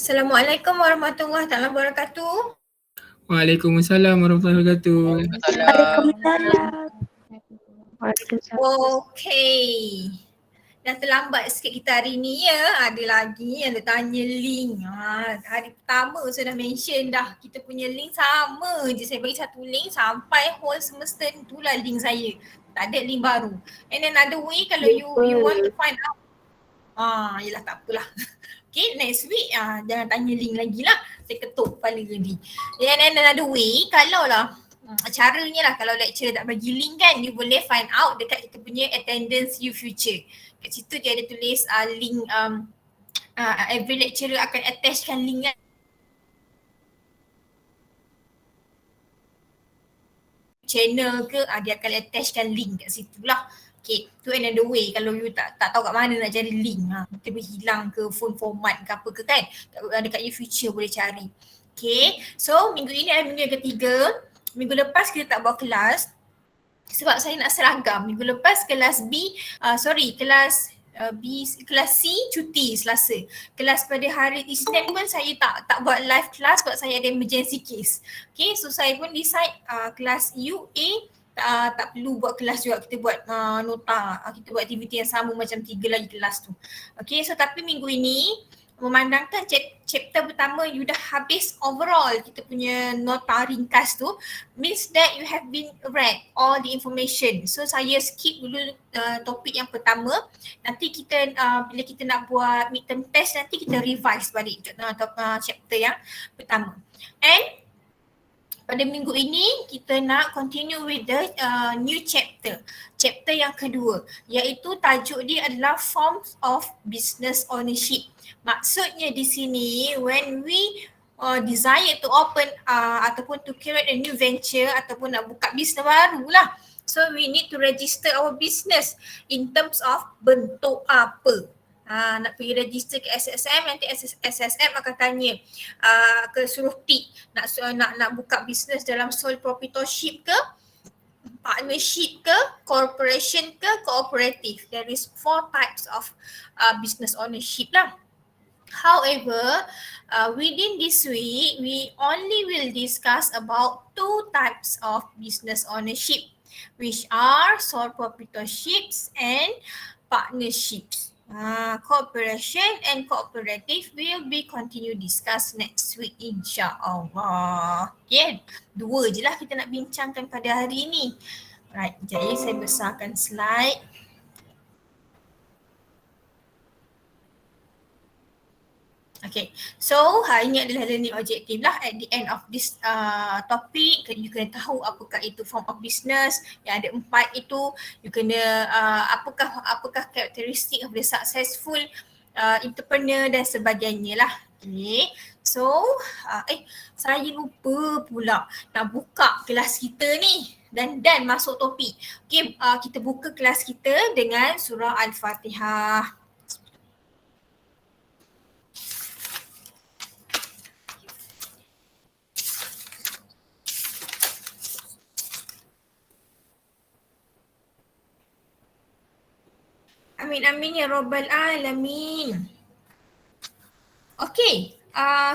Assalamualaikum warahmatullahi wabarakatuh. Waalaikumsalam warahmatullahi wabarakatuh. Waalaikumsalam. Waalaikumsalam. Okey. Dah terlambat sikit kita hari ni ya. Ada lagi yang dia tanya link. Hari pertama saya dah mention dah. Kita punya link sama je. Saya bagi satu link sampai whole semester itulah link saya. Tak ada link baru. And then another way kalau you want to find out. Yelah tak apalah. Okay, next week jangan tanya link lagi lah. Saya ketuk kepala tadi. And another way, kalau lah caranya lah kalau lecturer tak bagi link kan, you boleh find out dekat kita punya attendance you future. Kat situ dia ada tulis link every lecturer akan attachkan link kan. Channel ke dia akan attachkan link kat situ lah. Okay, tu another way kalau you tak tahu kat mana nak cari link. Kita boleh hilang ke phone format ke apa ke kan. Dekat you future boleh cari. Okay, so minggu ini adalah minggu yang ketiga. Minggu lepas kita tak buat kelas sebab saya nak seragam. Minggu lepas kelas kelas C cuti Selasa. Kelas pada hari Isnin pun saya tak buat live kelas sebab saya ada emergency case. Okay, so saya pun decide kelas UA tak perlu buat kelas juga, kita buat nota, kita buat aktiviti yang sama macam 3 lagi kelas tu. Okay, so tapi minggu ini memandangkan chapter pertama you dah habis overall kita punya nota ringkas tu, means that you have been read all the information. So saya skip dulu topik yang pertama. Nanti kita bila kita nak buat midterm test nanti kita revise balik chapter yang pertama. And pada minggu ini kita nak continue with the new chapter. Chapter yang kedua iaitu tajuk dia adalah forms of business ownership. Maksudnya di sini when we desire to open ataupun to create a new venture ataupun nak buka bisnes baru lah. So we need to register our business in terms of bentuk apa. Nak pergi register ke SSM, nanti SSM akan tanya suruh tick nak buka bisnes dalam sole proprietorship ke, partnership ke, corporation ke, cooperative. There is 4 types of business ownership lah. However, within this week, we only will discuss about 2 types of business ownership, which are sole proprietorships and partnerships. Cooperation and cooperative will be continue discuss next week insya-Allah. Okay, 2 je lah kita nak bincangkan pada hari ni. Right, jadi saya besarkan slide. Okay, so ini adalah learning objective lah. At the end of this topic, you kena tahu apakah itu form of business. Yang ada 4 itu, you kena apakah karakteristik of the successful entrepreneur dan sebagainya lah. Okay, so saya lupa pula nak buka kelas kita ni dan masuk topik. Okay, kita buka kelas kita dengan surah Al-Fatihah. Amin amin ya rabbal alamin. Okey,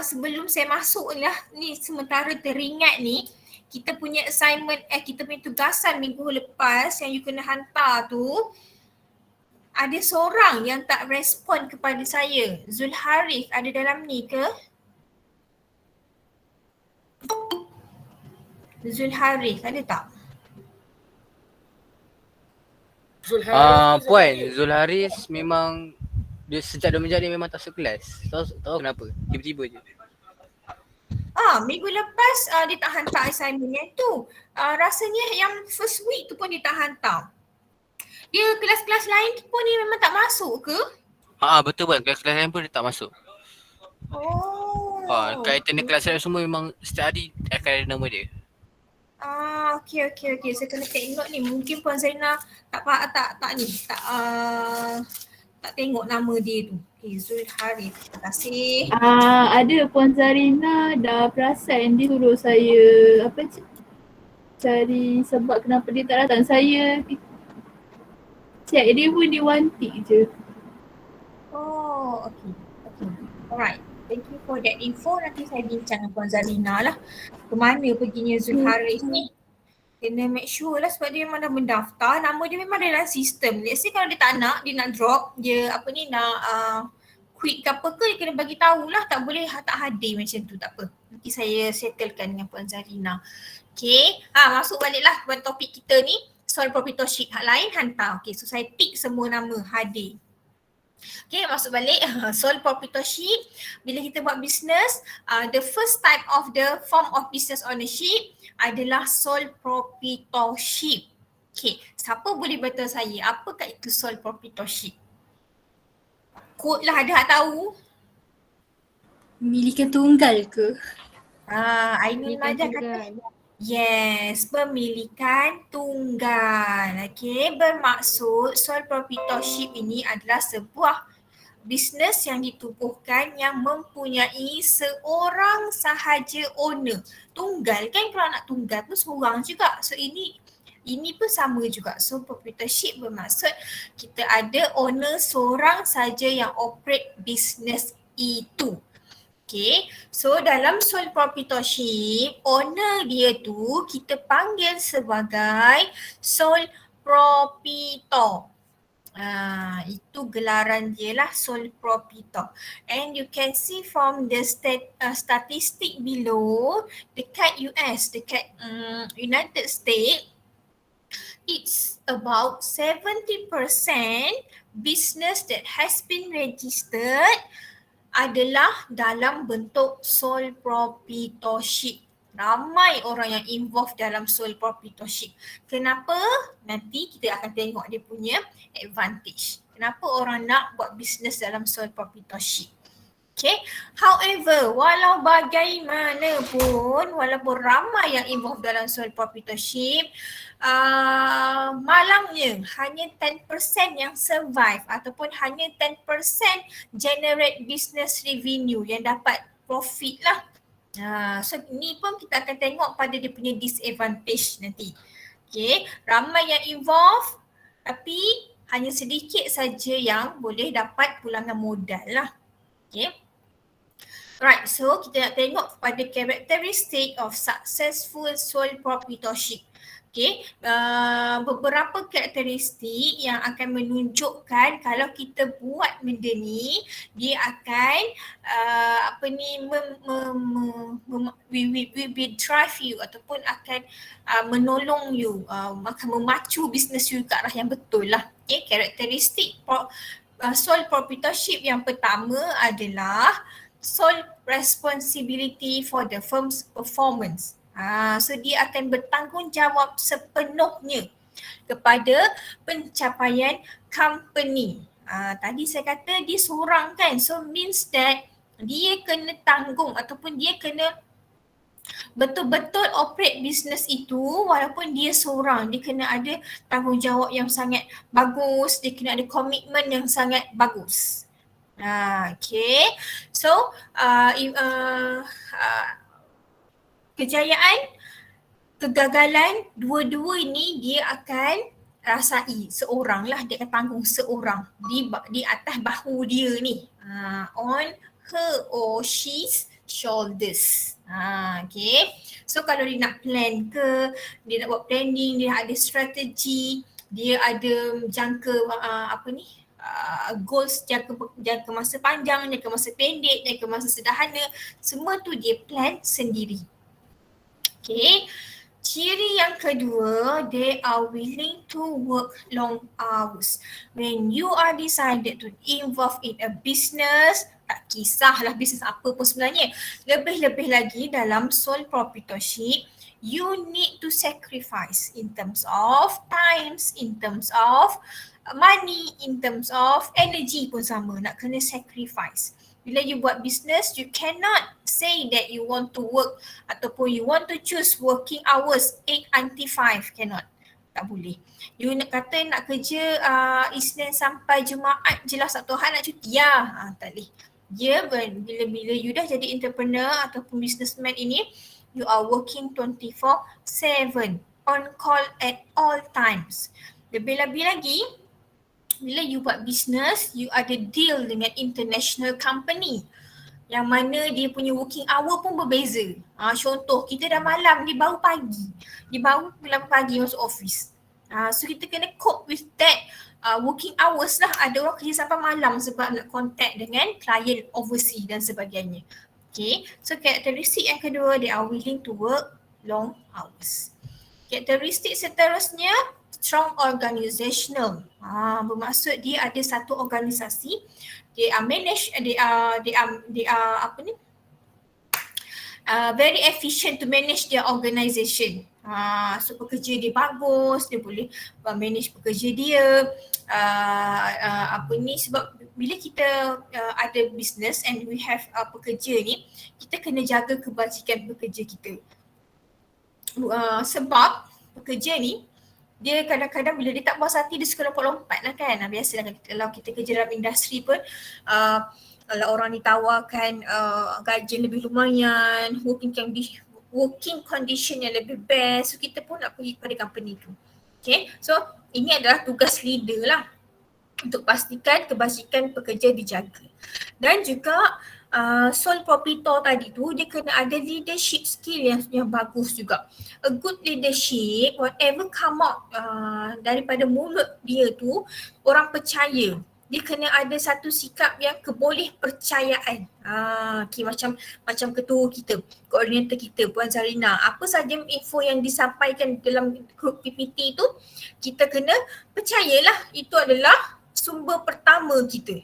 sebelum saya masuk lah ni, sementara teringat ni, kita punya assignment kita punya tugasan minggu lepas yang you kena hantar tu, ada seorang yang tak respon kepada saya. Zulharif ada dalam ni ke? Zulharif ada tak? Puan, Zulharis memang dia sejak dia menjadi memang tak masuk kelas. Tahu kenapa? Tiba-tiba je. Minggu lepas dia tak hantar assignment yang tu. Rasanya yang first week tu pun dia tak hantar. Dia kelas-kelas lain pun dia memang tak masuk ke? Betul Puan, kelas-kelas lain pun dia tak masuk. Kaitan dengan kelas lain semua memang setiap hari akan ada nama dia. Okey. Saya kena take note ni. Mungkin Puan Zainal tak tengok nama dia tu. Okay, Zulharif. Terima kasih. Ada Puan Zarina dah perasan dia suruh saya cari sebab kenapa dia tak datang. Saya check dia pun dia one tick je. Okay. Alright. Thank you for that info. Nanti saya bincang dengan Puan Zarina lah. Kemana perginya Zulharis ni? Kena make sure lah sebab dia memang dah mendaftar. Nama dia memang dalam sistem. Let's say kalau dia tak nak, dia nak drop, dia nak quit ke apa ke, dia kena bagi tahulah. Tak boleh tak hadir macam tu, tak apa. Nanti saya settlekan dengan Puan Zarina. Okay, masuk baliklah kepada topik kita ni. Soal proprietorship, hak lain hantar. Okay, so saya tick semua nama hadir. Okay, masuk balik. Sole proprietorship, bila kita buat business, the first type of the form of business ownership adalah sole proprietorship. Okay, siapa boleh beritahu saya apakah itu sole proprietorship? Kod lah, ada hak tahu? Milikan tunggal ke? Ainul Majah kata yes, pemilikan tunggal. Okay, bermaksud sole proprietorship ini adalah sebuah bisnes yang ditubuhkan yang mempunyai seorang sahaja owner. Tunggal kan, kalau nak tunggal pun seorang juga. So ini pun sama juga. So proprietorship bermaksud kita ada owner seorang saja yang operate bisnes itu. Okay, so dalam sole proprietorship, owner dia tu kita panggil sebagai sole proprietor. Itu gelaran dia lah, sole proprietor. And you can see from the statistic below, dekat US, dekat United States, it's about 70% business that has been registered adalah dalam bentuk sole proprietorship. Ramai orang yang involved dalam sole proprietorship. Kenapa? Nanti kita akan tengok dia punya advantage. Kenapa orang nak buat bisnes dalam sole proprietorship. Okay. However, walau bagaimanapun, walaupun ramai yang involved dalam sole proprietorship, malangnya hanya 10% yang survive ataupun hanya 10% generate business revenue yang dapat profit lah. So ni pun kita akan tengok pada dia punya disadvantage nanti. Okay, ramai yang involved tapi hanya sedikit saja yang boleh dapat pulangan modal lah. Okay. Right, so kita nak tengok pada characteristic of successful sole proprietorship. Okay, beberapa karakteristik yang akan menunjukkan kalau kita buat benda ni, dia akan will drive you ataupun akan menolong you, akan memacu bisnes you ke arah yang betul lah. Okay, karakteristik sole proprietorship yang pertama adalah sole responsibility for the firm's performance. So dia akan bertanggungjawab sepenuhnya kepada pencapaian company. Tadi saya kata dia seorang kan, so means that dia kena tanggung ataupun dia kena betul-betul operate business itu walaupun dia seorang. Dia kena ada tanggungjawab yang sangat bagus, dia kena ada komitmen yang sangat bagus. Okay, so kejayaan, kegagalan, dua-dua ini dia akan rasai seorang lah, dia akan tanggung seorang di atas bahu dia ni, on her or she's shoulders. Okay, so kalau dia nak plan ke, dia nak buat planning, dia ada strategi, dia ada jangka goals jangka masa panjang, jangka masa pendek, jangka masa sederhana, semua tu dia plan sendiri. Okay, ciri yang kedua, they are willing to work long hours. When you are decided to involve in a business, tak kisahlah bisnes apa pun sebenarnya, lebih-lebih lagi dalam sole proprietorship, you need to sacrifice in terms of times, in terms of money, in terms of energy pun sama, nak kena sacrifice. Bila you buat business, you cannot say that you want to work ataupun you want to choose working hours 8 until 5, cannot. Tak boleh. You nak kata nak kerja Isnin sampai Jumaat je lah, Sabtu Ahad nak cuti ya. Tak boleh. Bila you dah jadi entrepreneur ataupun businessman ini, you are working 24/7, on call at all times. Lebih-lebih lagi, bila you buat business, you ada deal dengan international company. yang mana dia punya working hour pun berbeza. Contoh, kita dah malam, dia baru pagi. Dia baru pulang pagi masuk office. So kita kena cope with that working hours lah. Ada orang kerja sampai malam sebab nak contact dengan client overseas dan sebagainya. Okay, so karakteristik yang kedua, they are willing to work long hours. Karakteristik seterusnya, strong organizational. Bermaksud dia ada satu organisasi, they are very efficient to manage their organization. So pekerja dia bagus, dia boleh manage pekerja dia. Sebab bila kita ada business and we have pekerja ni, kita kena jaga kebajikan pekerja kita. Sebab pekerja ni dia kadang-kadang bila dia tak puas hati dia suka lompat-lompat lah kan. Biasalah kalau kita kerja dalam industri pun kalau orang ditawarkan gaji lebih lumayan, working condition yang lebih best, so kita pun nak pergi pada company tu. Okay, so ini adalah tugas leader lah untuk pastikan kebajikan pekerja dijaga. Dan juga sole proprietor tadi tu dia kena ada leadership skill yang bagus juga. A good leadership, whatever come out daripada mulut dia tu, orang percaya. Dia kena ada satu sikap yang keboleh percayaan. Okay, macam ketua kita, koordinator kita, Puan Zarina. Apa saja info yang disampaikan dalam grup PPT tu, kita kena percayalah itu adalah sumber pertama kita.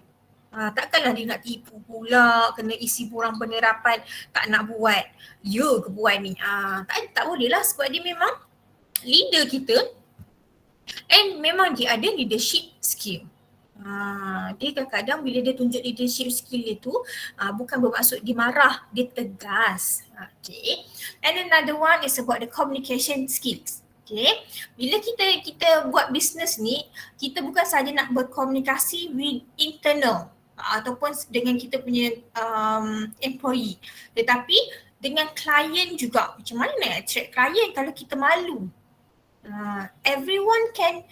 Takkanlah dia nak tipu pula, kena isi borang penerapan, tak nak buat. Ya ke buat ni? Tak boleh lah sebab dia memang leader kita and memang dia ada leadership skill. Dia kadang-kadang bila dia tunjuk leadership skill dia tu bukan bermaksud dia marah, dia tegas. Okay. And another one is about the communication skills. Okay. Bila kita buat business ni, kita bukan saja nak berkomunikasi with internal ataupun dengan kita punya employee, tetapi dengan klien juga. Macam mana nak attract klien kalau kita malu? Everyone can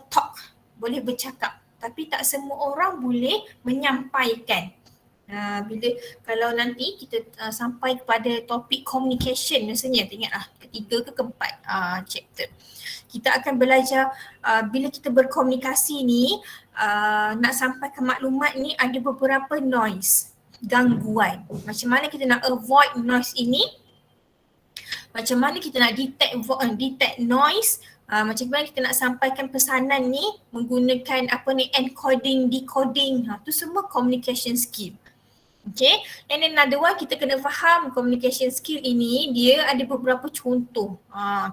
talk, boleh bercakap, tapi tak semua orang boleh menyampaikan. Kalau nanti kita sampai kepada topik communication, rasanya ingatlah ketiga ke keempat chapter, kita akan belajar bila kita berkomunikasi ni, nak sampai ke maklumat ni ada beberapa noise, gangguan. Macam mana kita nak avoid noise ini, macam mana kita nak detect noise, macam mana kita nak sampaikan pesanan ni menggunakan encoding, decoding, tu semua communication skill. Okay, and another one, kita kena faham communication skill ini dia ada beberapa contoh.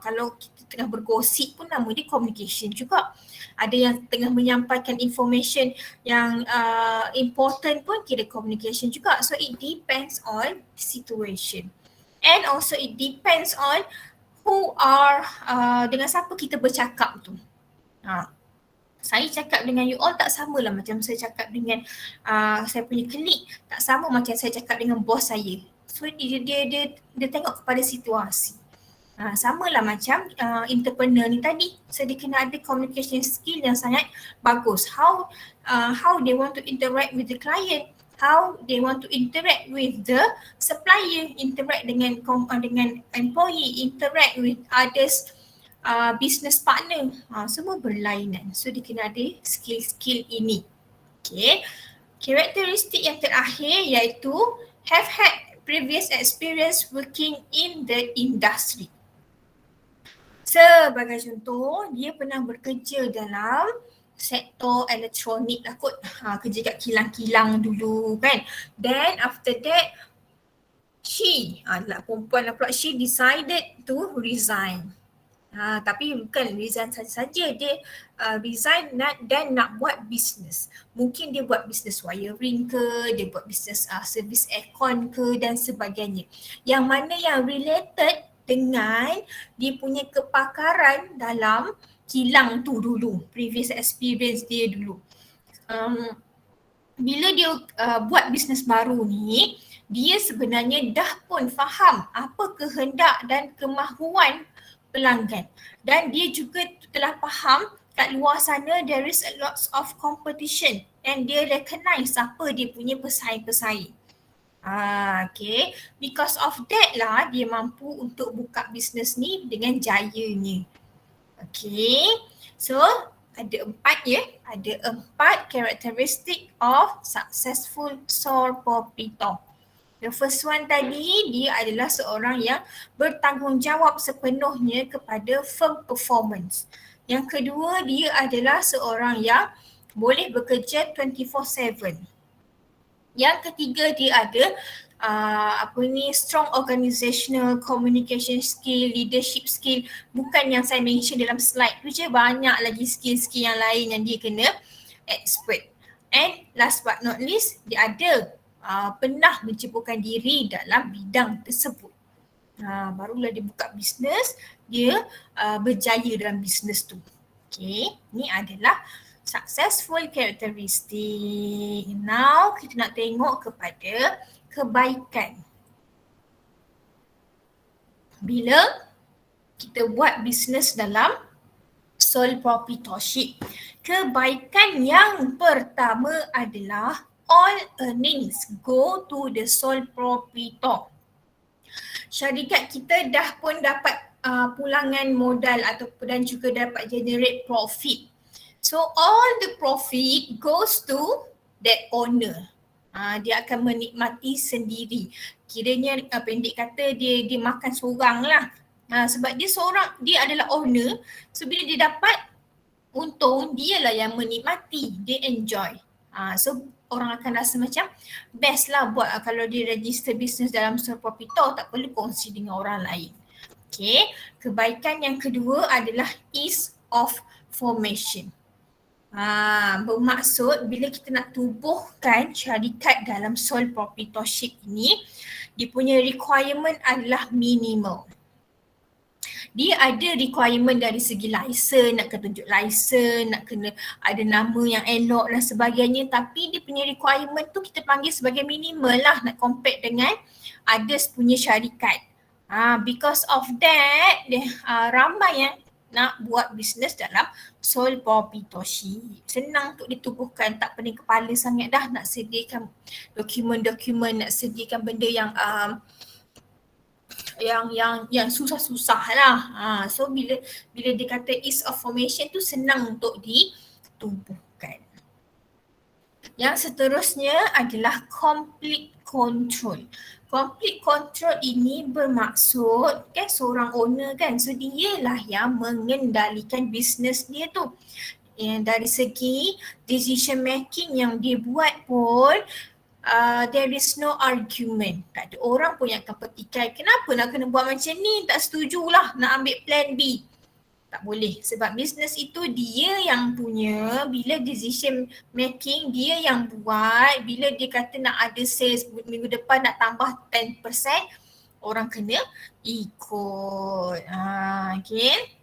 Kalau kita tengah bergosip pun nama dia communication juga. Ada yang tengah menyampaikan information yang important pun kira communication juga. So it depends on situation. And also it depends on dengan siapa kita bercakap tu. Saya cakap dengan you all tak samalah macam saya cakap dengan saya punya colleague, tak sama macam saya cakap dengan bos saya. So dia tengok kepada situasi. Samalah macam entrepreneur ni tadi. So dia kena ada communication skill yang sangat bagus. How they want to interact with the client, how they want to interact with the supplier, interact dengan employee, interact with others, business partner, semua berlainan. So dia kena ada skill-skill ini. Okay. Karakteristik yang terakhir iaitu have had previous experience working in the industry. Sebagai contoh, dia pernah bekerja dalam sektor elektronik lah kot. Kerja kat kilang-kilang dulu kan. Then after that, perempuan lah pula, she decided to resign. Tapi bukan resign saja-saja, dia resign dan nak buat bisnes. Mungkin dia buat bisnes wiring ke, dia buat bisnes servis aircon ke dan sebagainya. Yang mana yang related dengan dia punya kepakaran dalam kilang tu dulu, previous experience dia dulu. Bila dia buat bisnes baru ni, dia sebenarnya dah pun faham apa kehendak dan kemahuan pelanggan, dan dia juga telah faham kat luar sana there is a lot of competition and dia recognize apa dia punya pesaing-pesaing. Okay. Because of that lah dia mampu untuk buka bisnes ni dengan jayanya. Okay. So ada 4 ya. Ada 4 karakteristik of successful sole proprietor. The first one tadi, dia adalah seorang yang bertanggungjawab sepenuhnya kepada firm performance. Yang kedua, dia adalah seorang yang boleh bekerja 24/7. Yang ketiga, dia ada strong organizational communication skill, leadership skill. Bukan yang saya mention dalam slide tu je, banyak lagi skill-skill yang lain yang dia kena expert. And last but not least, dia ada pernah menceburkan diri dalam bidang tersebut. Barulah dia buka bisnes, dia berjaya dalam bisnes tu. Okay, ni adalah successful characteristic. Now kita nak tengok kepada kebaikan. Bila kita buat bisnes dalam sole proprietorship, kebaikan yang pertama adalah all earnings go to the sole proprietor. Syarikat kita dah pun dapat pulangan modal ataupun dan juga dapat generate profit. So all the profit goes to that owner. Dia akan menikmati sendiri. Kiranya pendek kata dia makan seorang lah. Sebab dia adalah owner. So bila dia dapat untung, dialah yang menikmati, dia enjoy. So orang akan rasa macam best lah buat kalau dia register bisnes dalam sole proprietor, tak perlu kongsi dengan orang lain. Okay, kebaikan yang kedua adalah ease of formation. Bermaksud bila kita nak tubuhkan syarikat dalam sole proprietorship ini, dia punya requirement adalah minimal. Dia ada requirement dari segi license, nak kena tunjuk license, nak kena ada nama yang elok dan sebagainya, tapi dia punya requirement tu kita panggil sebagai minimal lah, nak compare dengan others punya syarikat. Because of that, ramai yang nak buat bisnes dalam sole proprietorship. Senang untuk ditubuhkan, tak pening kepala sangat dah nak sediakan dokumen-dokumen, nak sediakan benda yang susah-susah lah. So bila dia kata ease of formation tu senang untuk ditubuhkan. Yang seterusnya adalah complete control. Complete control ini bermaksud seorang owner kan, so dialah yang mengendalikan bisnes dia tu. Dari segi decision making yang dia buat pun there is no argument. Tak ada orang pun yang akan petikai, kenapa nak kena buat macam ni, tak setujulah nak ambil plan B. Tak boleh, sebab bisnes itu dia yang punya. Bila decision making dia yang buat, bila dia kata nak ada sales minggu depan nak tambah 10%, orang kena ikut. Okay,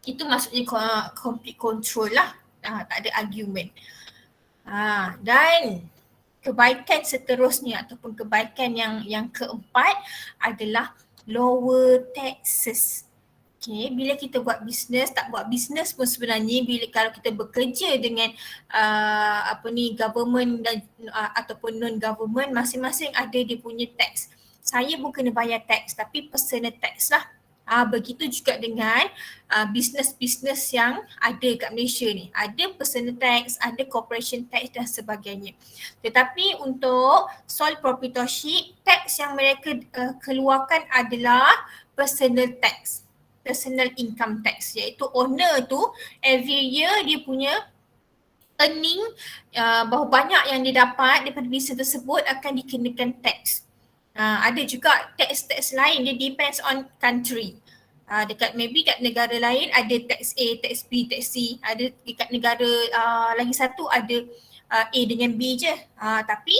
itu maksudnya complete control lah. Tak ada argument. Dan kebaikan seterusnya ataupun kebaikan yang keempat adalah lower taxes. Okay, bila kita buat bisnes, tak buat bisnes pun sebenarnya, kalau kita bekerja dengan government dan ataupun non-government, masing-masing ada dia punya tax. Saya pun kena bayar tax, tapi personal tax lah. Begitu juga dengan bisnes-bisnes yang ada kat Malaysia ni. Ada personal tax, ada corporation tax dan sebagainya. Tetapi untuk sole proprietorship, tax yang mereka keluarkan adalah personal tax, personal income tax, iaitu owner tu every year dia punya earning, berapa banyak yang dia dapat daripada bisnes tersebut akan dikenakan tax. Ada juga tax lain, dia depends on country. Maybe kat negara lain ada tax A, tax B, tax C. Ada dekat negara lagi satu ada A dengan B je. Tapi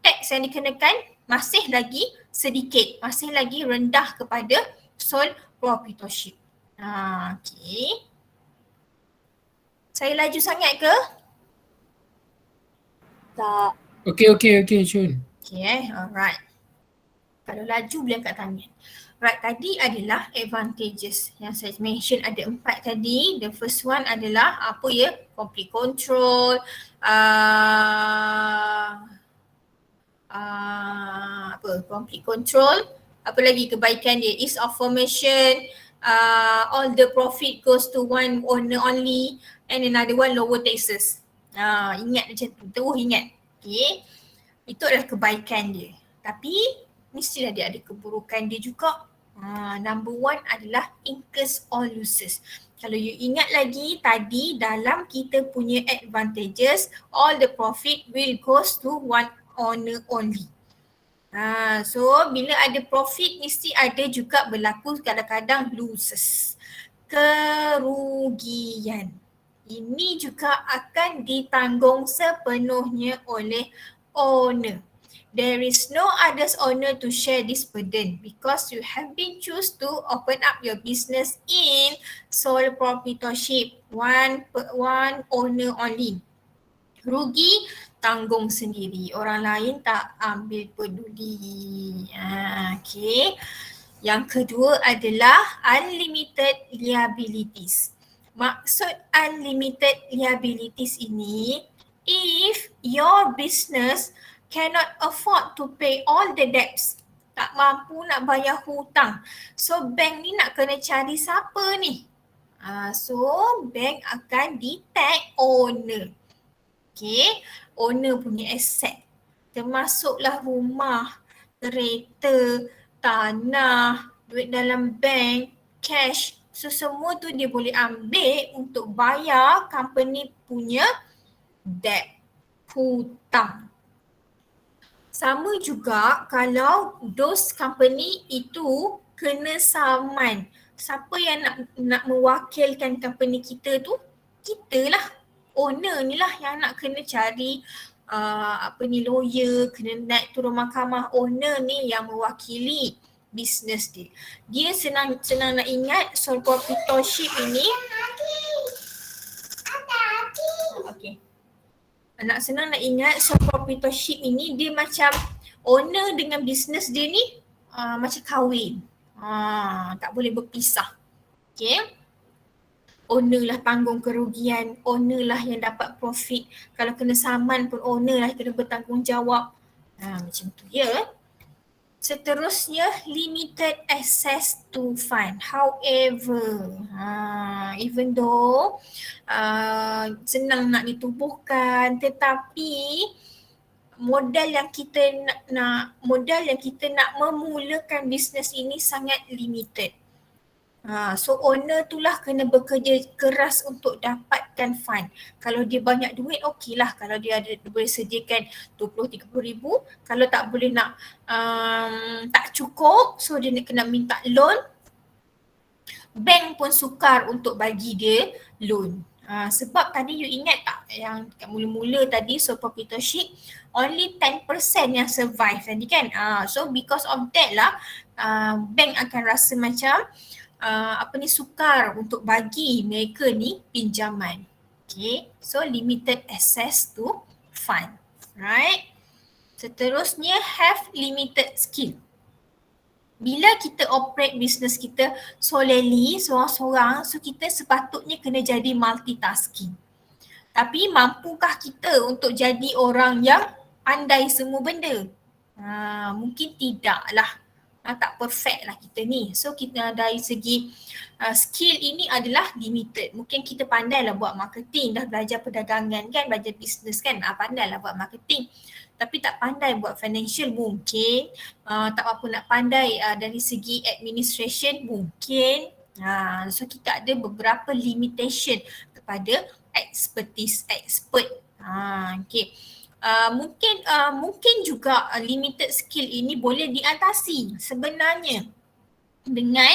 tax yang dikenakan masih lagi sedikit, masih lagi rendah kepada sole proprietorship. Okay. Saya laju sangat ke? Tak. Okay, Chun. Okay, alright. Kalau laju boleh angkat tangan. Right, tadi adalah advantages yang saya mention, ada 4 tadi. The first one adalah apa ya? Complete control, Complete control. Apa lagi kebaikan dia? Ease of formation. All the profit goes to one owner only, and another one lower taxes. Ingat macam tu, terus ingat. Okay. Itu adalah kebaikan dia. Tapi mestilah dia ada keburukan dia juga. Number one adalah incurs all losses. Kalau you ingat lagi tadi dalam kita punya advantages, all the profit will goes to one owner only. So bila ada profit mesti ada juga berlaku kadang-kadang losses. Kerugian. Ini juga akan ditanggung sepenuhnya oleh owner. There is no others owner to share this burden because you have been choose to open up your business in sole proprietorship, one owner only. Rugi tanggung sendiri, orang lain tak ambil peduli. Okay. Yang kedua adalah unlimited liabilities. Maksud unlimited liabilities ini, if your business cannot afford to pay all the debts, tak mampu nak bayar hutang, so bank ni nak kena cari siapa ni? So bank akan di-tag owner. Okay, owner punya aset termasuklah rumah, kereta, tanah, duit dalam bank, cash. So semua tu dia boleh ambil untuk bayar company punya debt, hutang. Sama juga kalau those company itu kena saman. Siapa yang nak mewakilkan company kita tu? Kita lah. Owner ni lah yang nak kena cari lawyer, kena naik turun mahkamah. Owner ni yang mewakili business dia. Dia senang nak ingat sole proprietorship ini. Okay. Senang nak ingat sole proprietorship ini dia macam owner dengan business dia ni macam kahwin. Tak boleh berpisah. Okay. Owner lah tanggung kerugian, owner lah yang dapat profit. Kalau kena saman pun owner lah kena bertanggungjawab. Macam tu ya. Seterusnya, limited access to fund. However, even though senang nak ditubuhkan, tetapi modal yang kita nak memulakan bisnes ini sangat limited. So owner tu lah kena bekerja keras untuk dapatkan fund. Kalau dia banyak duit okey lah. Kalau dia boleh sediakan 20-30 ribu. Kalau tak boleh nak tak cukup, so dia kena minta loan. Bank pun sukar untuk bagi dia loan. Sebab tadi you ingat tak yang kat mula-mula tadi sole proprietorship only 10% yang survive tadi kan. So because of that lah bank akan rasa macam sukar untuk bagi mereka ni pinjaman. Okay, so limited access to fund. Right. Seterusnya, have limited skill. Bila kita operate business kita solely, seorang-seorang, so kita sepatutnya kena jadi multitasking. Tapi mampukah kita untuk jadi orang yang pandai semua benda? Mungkin tidak lah. Tak perfect lah kita ni. So kita dari segi skill ini adalah limited. Mungkin kita pandai lah buat marketing, dah belajar perdagangan kan, belajar business kan, pandai lah buat marketing. Tapi tak pandai buat financial mungkin, tak apa nak pandai dari segi administration mungkin. So kita ada beberapa limitation kepada expert. Okay. Mungkin juga limited skill ini boleh diatasi sebenarnya dengan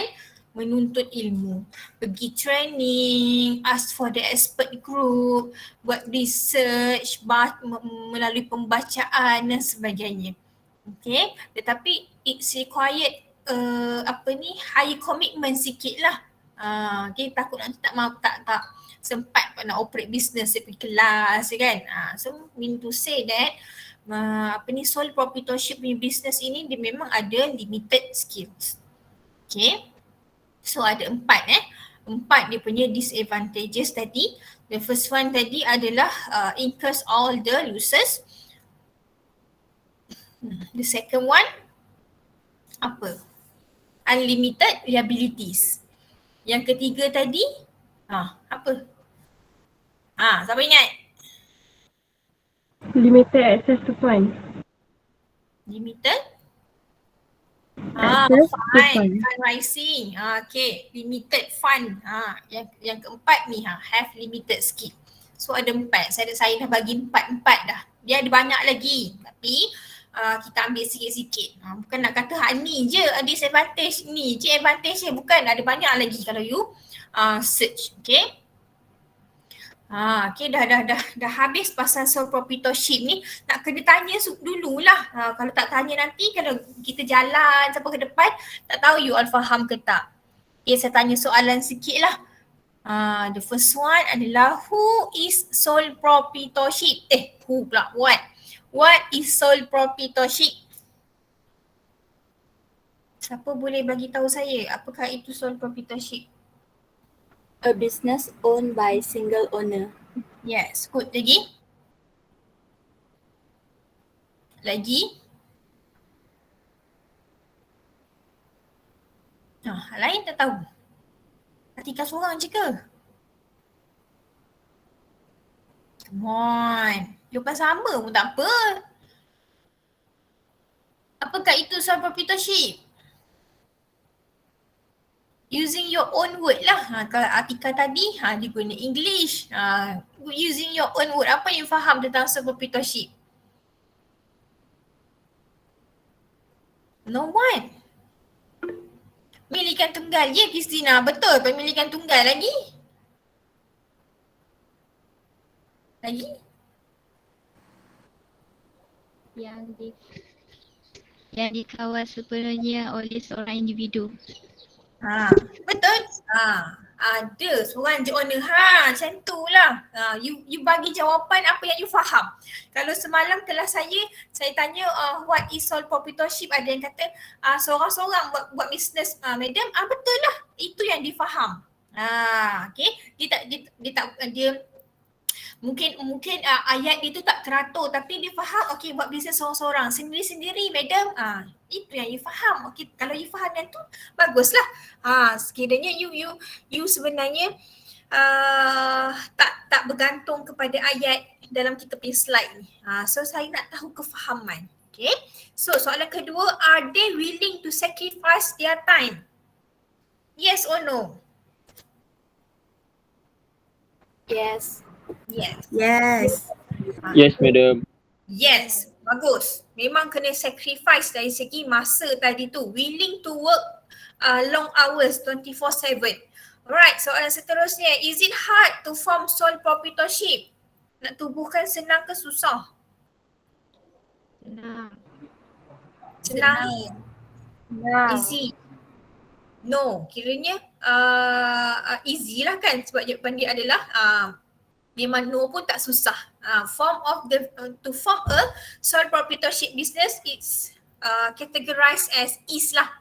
menuntut ilmu, pergi training, ask for the expert group, buat research, melalui pembacaan dan sebagainya. Okay, tetapi it's required high commitment sikit lah. Okay, takut nanti tak sempat nak operate business, pergi kelas kan. So mean to say that sole proprietorship punya business ini dia memang ada limited skills. Okay. So ada 4 dia punya disadvantages tadi. The first one tadi adalah incurs all the losses. The second one apa? Unlimited liabilities. Yang ketiga tadi apa? Siapa ingat? Limited access to funds. Limited Access to fund, fund. fundraising. Okay, limited fund. Yang keempat ni have limited skip. So ada 4. Saya dah bagi 4 dah. Dia ada banyak lagi. Tapi kita ambil sikit-sikit. Bukan nak kata ni je disadvantage, ni je advantage je. Bukan, ada banyak lagi kalau you search. Okay. Okay, dah habis pasal sole proprietorship ni. Nak kena tanya dululah. Kalau tak tanya nanti, kalau kita jalan sampai ke depan, tak tahu you all faham ke tak. Okay, saya tanya soalan sikit lah. The first one adalah who is sole proprietorship? Who pula? What? What is sole proprietorship? Siapa boleh bagi tahu saya apakah itu sole proprietorship? A business owned by single owner. Yes, good. Lagi? Lain tak tahu. Atika seorang je ke? Come on. Jawapan sama pun tak apa. Apakah itu sole proprietorship? Using your own word lah. Kalau Atika tadi, dia guna English. Using your own word. Apa yang faham tentang sole proprietorship? No one. Pemilikan tunggal. Ya, Christina. Betul. Pemilikan tunggal. Lagi? Yang dikawal sepenuhnya oleh seorang individu. Betul. Ada seorang je owner. Macam tu lah. You bagi jawapan apa yang you faham. Kalau semalam kelas saya tanya what is sole proprietorship, ada yang kata seorang-seorang buat bisnes. Madam, betul lah. Itu yang difaham. Okay. Dia mungkin ayat dia tu tak teratur tapi dia faham buat bisnes seorang-seorang, sendiri-sendiri madam. Itu yang you faham. Kalau you faham yang tu, baguslah. Sekiranya you sebenarnya tak bergantung kepada ayat dalam kita punya slide ni. So saya nak tahu kefahaman. Okay. So soalan kedua, are they willing to sacrifice their time? Yes or no? Yes. Yes. Yes, madam. Yes, bagus. Memang kena sacrifice dari segi masa tadi tu. Willing to work long hours 24/7. Alright, soalan seterusnya. Is it hard to form sole proprietorship? Nak tubuhkan senang ke susah? Senang. Easy. No, kiranya easy lah kan, sebab jawapan dia adalah memang no pun tak susah. To form a sole proprietorship business, it's categorized as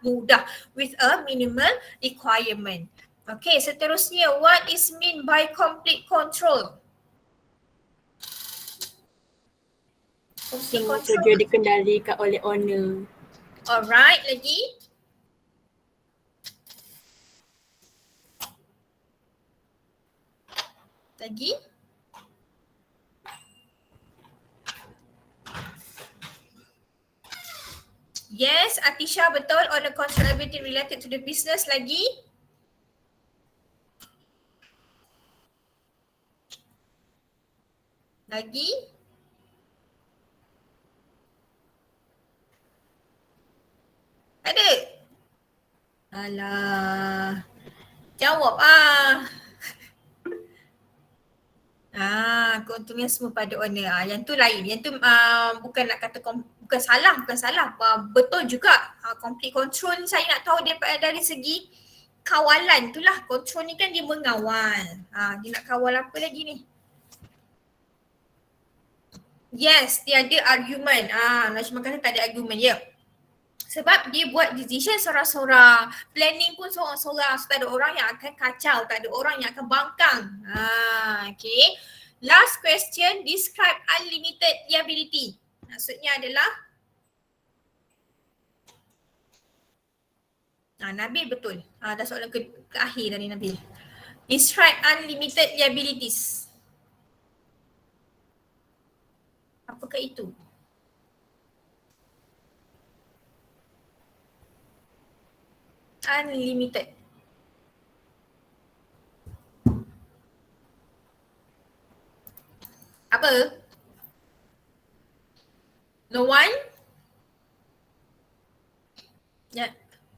mudah with a minimal requirement. Okay, seterusnya, what is mean by complete control? Semua kerja dikendalikan oleh owner. Alright, lagi? Yes, Atisha betul, on the controlability related to the business. Lagi? Ada? Alah, jawab keuntungan semua pada owner. Yang tu lain. Yang tu bukan nak kata bukan salah. Betul juga. Complete control ni saya nak tahu dari segi kawalan tu lah. Control ni kan dia mengawal. Dia nak kawal apa lagi ni? Yes, dia ada argument. Najma kata tak ada argument. Ya. Sebab dia buat decision seorang-seorang. Planning pun seorang-seorang. So, tak ada orang yang akan kacau. Tak ada orang yang akan bangkang. Okay. Last question. Describe unlimited liability. Maksudnya adalah Nabil betul. Dah soalan ke akhir dari Nabil. Describe unlimited liabilities. Apakah itu? Unlimited. Apa? No one?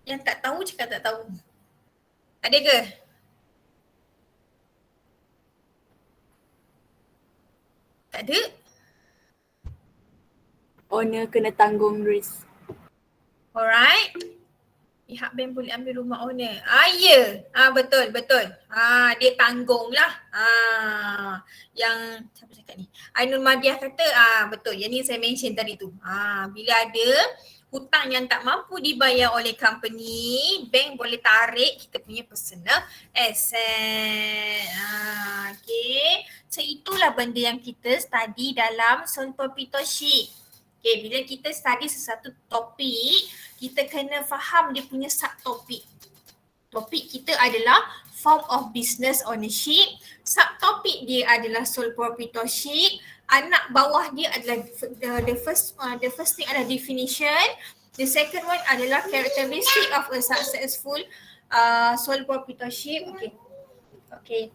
Yang tak tahu cakap tak tahu. Ada ke? Tak ada? Owner kena tanggung risk. Alright. Pihak bank boleh ambil rumah owner. Ya. Betul. Dia tanggung lah. Yang siapa cakap ni? Ainul Madiah kata betul. Yang ni saya mention tadi tu. Bila ada hutang yang tak mampu dibayar oleh company, bank boleh tarik kita punya personal asset. Okay. So itulah benda yang kita study dalam sole proprietorship. Okay, bila kita study sesuatu topik, kita kena faham dia punya subtopik. Topik kita adalah form of business ownership. Subtopik dia adalah sole proprietorship. Anak bawah dia adalah the first thing adalah definition. The second one adalah characteristic of a successful sole proprietorship. Okay.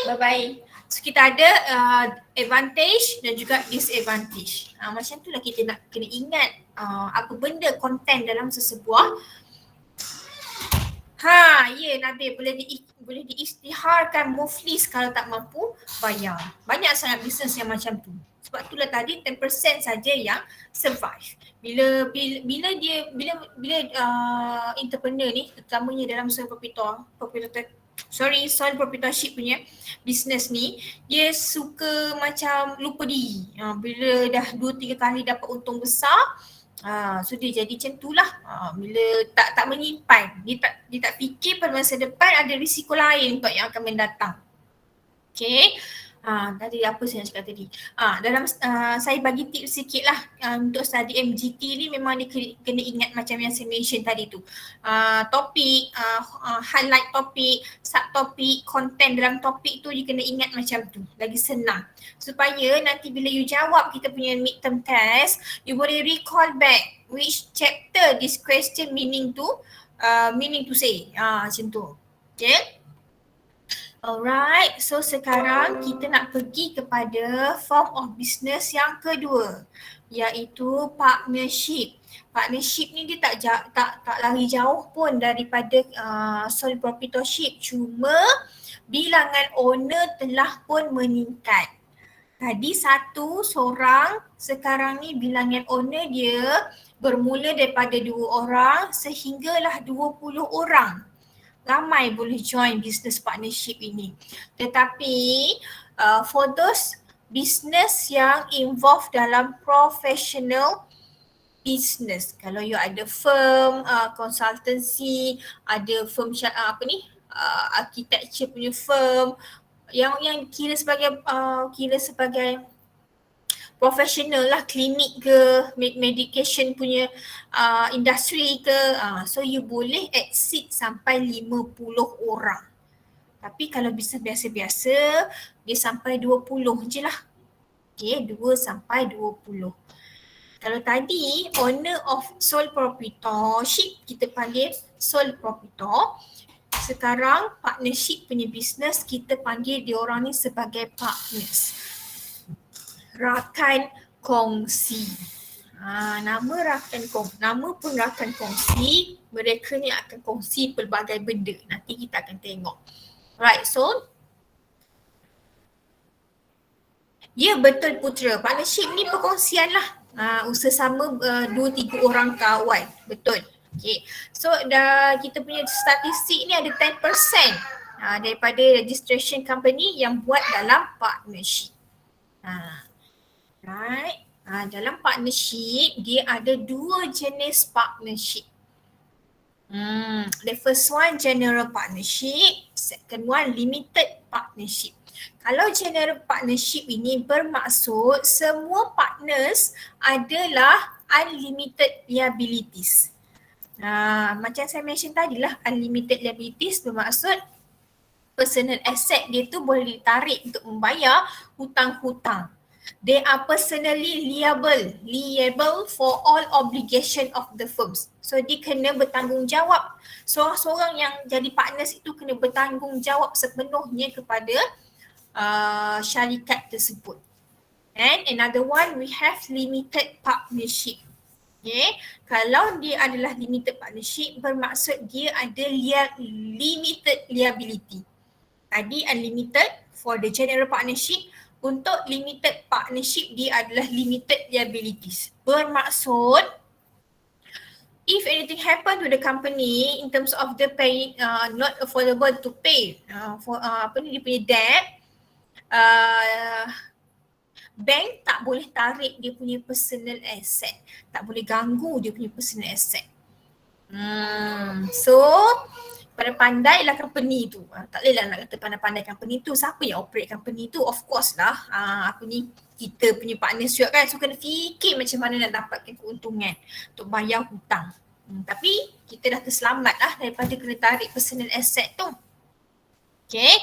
Bye-bye. So kita ada advantage dan juga disadvantage. Macam tu lah kita nak kena ingat apa benda konten dalam sesebuah. Nabil boleh diisytiharkan muflis kalau tak mampu bayar. Banyak sangat bisnes yang macam tu. Sebab itulah tadi 10% saja yang survive. Bila entrepreneur ni, terutamanya dalam sole proprietorship punya business ni, dia suka macam lupa diri. Bila dah 2-3 kali dapat untung besar, so dia jadi macam tu lah. Bila tak menyimpan, dia tak fikir pada masa depan ada risiko lain untuk yang akan mendatang. Okay. Tadi apa saya nak cakap tadi? Dalam saya bagi tips sikit lah untuk study MGT ni, memang dia kena ingat macam yang saya mention tadi tu. Topik, highlight topik, subtopik, content dalam topik tu you kena ingat macam tu. Lagi senang. Supaya nanti bila you jawab kita punya midterm test, you boleh recall back which chapter this question meaning to say. Macam tu. Okay. Alright, so sekarang kita nak pergi kepada form of business yang kedua, iaitu partnership. Partnership ni dia tak lari jauh pun daripada sole proprietorship, cuma bilangan owner telah pun meningkat. Tadi seorang, sekarang ni bilangan owner dia bermula daripada 2 orang sehinggalah 20 orang. Ramai boleh join business partnership ini. Tetapi for those business yang involve dalam professional business, kalau you ada firm, consultancy, ada firm architecture punya firm yang kira sebagai professional lah, klinik ke, medication punya industri ke, so you boleh exceed sampai 50 orang. Tapi kalau bisnes biasa-biasa, dia sampai 20 je lah. Okay, 2 sampai 20. Kalau tadi owner of sole proprietorship kita panggil sole proprietor, sekarang partnership punya bisnes kita panggil dia orang ni sebagai partners. Rakan kongsi. Nama pun rakan kongsi. Mereka ni akan kongsi pelbagai benda. Nanti kita akan tengok. Right, so ya betul Putra. Partnership ni perkongsian lah. Usaha sama 2-3 orang kawan. Betul. Okay. So kita punya statistik ni ada 10% daripada registration company yang buat dalam partnership. Right. Dalam partnership, dia ada 2 jenis partnership. The first one general partnership, second one limited partnership. Kalau general partnership ini bermaksud semua partners adalah unlimited liabilities. Macam saya mention tadi lah, unlimited liabilities bermaksud personal asset dia tu boleh ditarik untuk membayar hutang-hutang. They are personally liable for all obligation of the firms. So dia kena bertanggungjawab. Seorang-seorang yang jadi partners itu kena bertanggungjawab sepenuhnya kepada syarikat tersebut. And another one, we have limited partnership. Okay, kalau dia adalah limited partnership bermaksud dia ada limited liability. Tadi unlimited for the general partnership, untuk limited partnership dia adalah limited liabilities. Bermaksud if anything happen to the company in terms of the pay not affordable to pay for dia punya debt, bank tak boleh tarik dia punya personal asset, tak boleh ganggu dia punya personal asset. So pandai-pandailah company tu. Tak boleh lah nak kata pandai-pandai company tu. Siapa yang operate company tu? Of course lah. Kita punya partners juga kan. So kena fikir macam mana nak dapatkan keuntungan untuk bayar hutang. Tapi kita dah terselamat lah daripada kena tarik personal asset tu. Okay.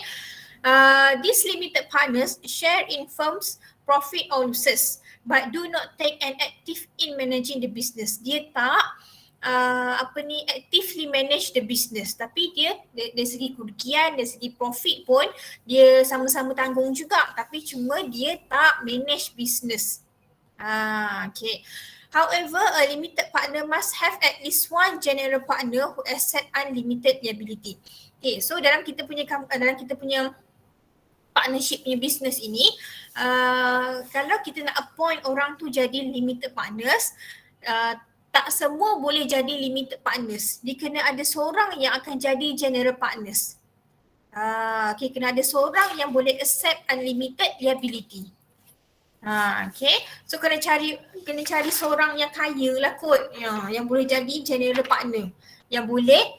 These limited partners share in firms profit or losses but do not take an active in managing the business. Dia tak actively manage the business, tapi dia dari segi kerugian, dari segi profit pun dia sama-sama tanggung juga, tapi cuma dia tak manage business. Okay. However, a limited partner must have at least one general partner who accept unlimited liability. Okay, so dalam kita punya partnership punya business ini, kalau kita nak appoint orang tu jadi limited partners, tak semua boleh jadi limited partners. Dia kena ada seorang yang akan jadi general partners. Okay, kena ada seorang yang boleh accept unlimited liability. Okay, so kena cari seorang yang kaya lah kot, yang boleh jadi general partner, yang boleh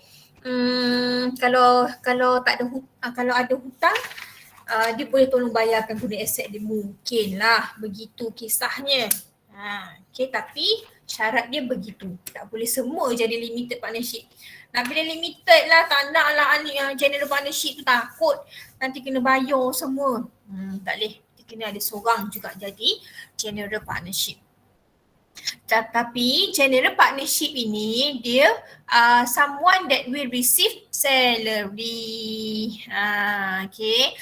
kalau tak ada kalau ada hutang, dia boleh tolong bayarkan guna aset dia, mungkin lah begitu kisahnya. Okay, tapi syarat dia begitu. Tak boleh semua jadi limited partnership. Nak bila limited lah, tak nak lah general partnership tu, takut nanti kena bayar semua. Tak boleh. Dia kena ada seorang juga jadi general partnership. Tapi general partnership ini dia someone that will receive salary. Okay.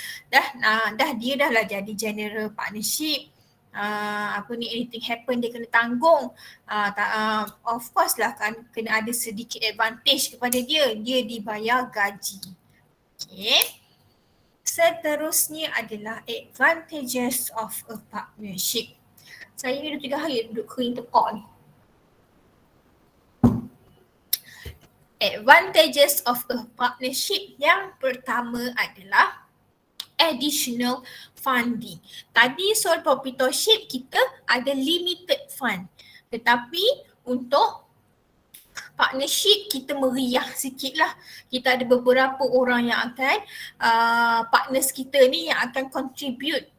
Dia dah lah jadi general partnership. Anything happen dia kena tanggung. Of course lah kan kena ada sedikit advantage kepada dia dibayar gaji. Okay. Seterusnya adalah advantages of a partnership. Saya ni dah 3 hari duduk kering tekak ni. Advantages of a partnership, yang pertama adalah additional funding. Tadi sole proprietorship kita ada limited fund, tetapi untuk partnership kita meriah sikit lah. Kita ada beberapa orang yang akan partners kita ni yang akan contribute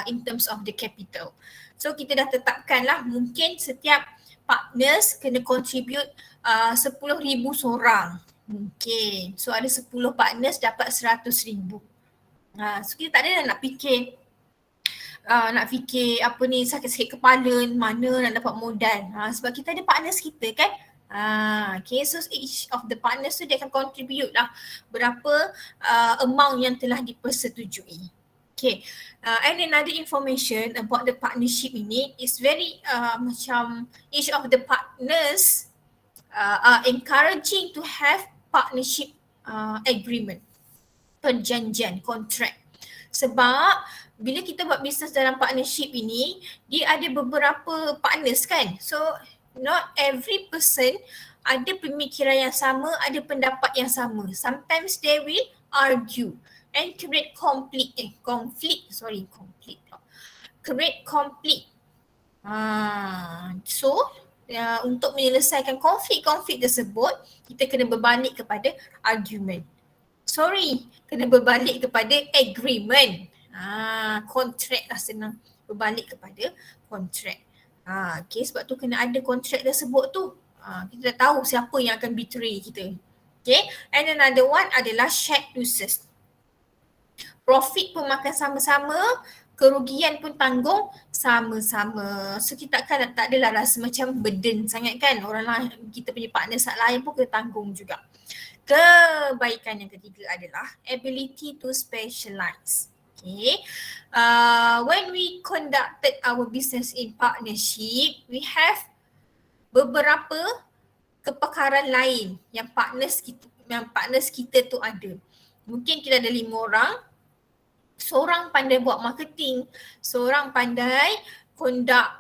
in terms of the capital. So kita dah tetapkan lah, mungkin setiap partners kena contribute 10,000 seorang. Mungkin. So ada 10 partners dapat 100,000. So kita tak ada nak fikir sakit-sakit kepala mana nak dapat modal. Sebab kita ada partners kita kan. Okay, so each of the partners tu dia akan contribute lah berapa amount yang telah dipersetujui. Okay, and another information about the partnership ini is very macam each of the partners are encouraging to have partnership agreement, perjanjian, kontrak. Sebab bila kita buat bisnes dalam partnership ini, dia ada beberapa partners kan. So not every person ada pemikiran yang sama, ada pendapat yang sama. Sometimes they will argue and create conflict. So untuk menyelesaikan konflik tersebut, kita kena berbalik kepada argument. Kena berbalik kepada agreement. Kontrak lah senang. Berbalik kepada kontrak. Okay, sebab tu kena ada kontrak tersebut tu. Kita dah tahu siapa yang akan betray kita. Okay, and another one adalah shared losses. Profit pun makan sama-sama, kerugian pun tanggung sama-sama. So kita tak adalah rasa macam burden sangat kan. Orang lain, kita punya partner lain pun kena tanggung juga. Kebaikan yang ketiga adalah ability to specialize. Okay. When we conducted our business in partnership, we have beberapa kepakaran lain yang partners kita tu ada. Mungkin kita ada 5 orang. Seorang pandai buat marketing, seorang pandai conduct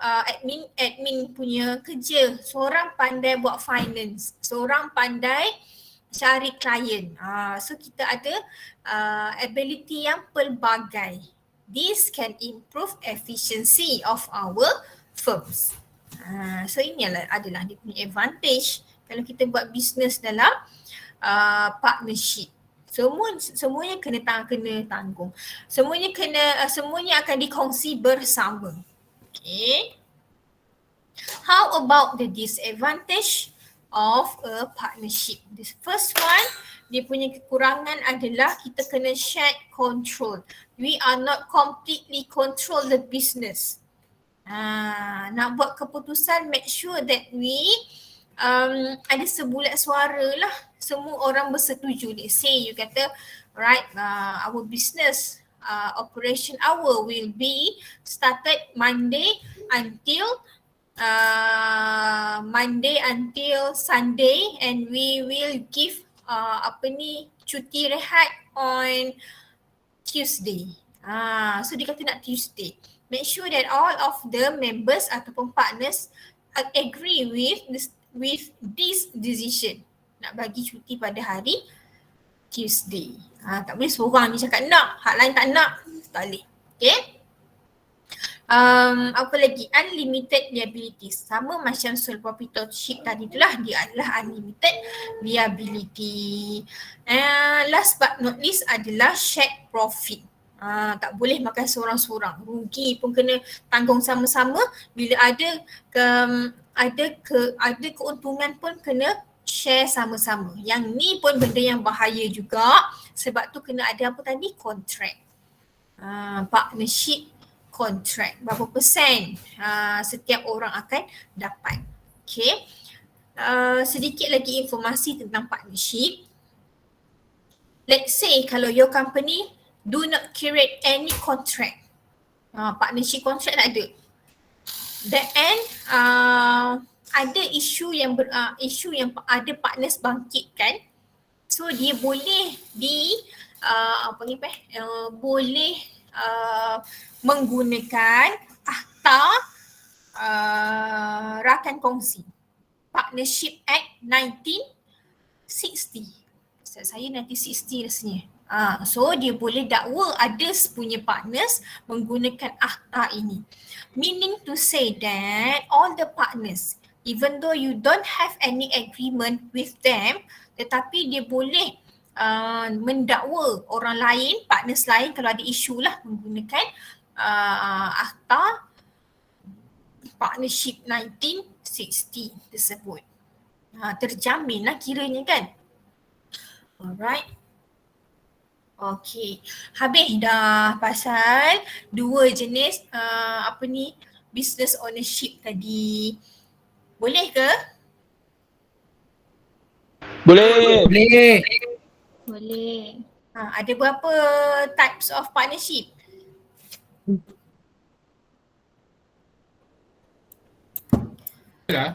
admin punya kerja, seorang pandai buat finance, seorang pandai cari klien. So kita ada ability yang pelbagai. This can improve efficiency of our firms. So ini adalah dia punya advantage kalau kita buat business dalam partnership. Semuanya kena tanggung. Semuanya akan dikongsi bersama. Okay. How about the disadvantage of a partnership? This first one, dia punya kekurangan adalah kita kena shared control. We are not completely control the business. Nak buat keputusan, make sure that we ada sebulat suara lah. Semua orang bersetuju. Let's say you kata, right, our business operation hour will be started Monday until Sunday, and we will give cuti rehat on Tuesday. So dia kata nak Tuesday. Make sure that all of the members ataupun partners agree with this decision. Nak bagi cuti pada hari Tuesday. Tak boleh seorang ni cakap nak, hak lain tak nak, tak boleh. Okay. Apa lagi? Unlimited liabilities. Sama macam sole proprietorship tadi itulah, dia adalah unlimited liability. Last but not least adalah shared profit. Tak boleh makan seorang-seorang. Rugi pun kena tanggung sama-sama. Bila ada keuntungan pun kena share sama-sama. Yang ni pun benda yang bahaya juga, sebab tu kena ada apa tadi? Kontrak. Partnership kontrak. Berapa persen setiap orang akan dapat. Okay. Sedikit lagi informasi tentang partnership. Let's say kalau your company do not create any contract. Partnership contract tak ada. Then ada isu yang ada partners bangkitkan. So dia boleh boleh menggunakan akta rakan kongsi. Partnership Act 1960. Saya 1960 rasanya. So dia boleh dakwa others punya partners menggunakan akta ini. Meaning to say that all the partners, even though you don't have any agreement with them, tetapi dia boleh mendakwa orang lain, partners lain kalau ada isu lah menggunakan akta partnership 1960 tersebut. Terjamin lah kiranya kan. Alright. Okay. Habis dah pasal 2 jenis business ownership tadi. Boleh ke? Boleh. Boleh. Ada berapa types of partnership? Ya.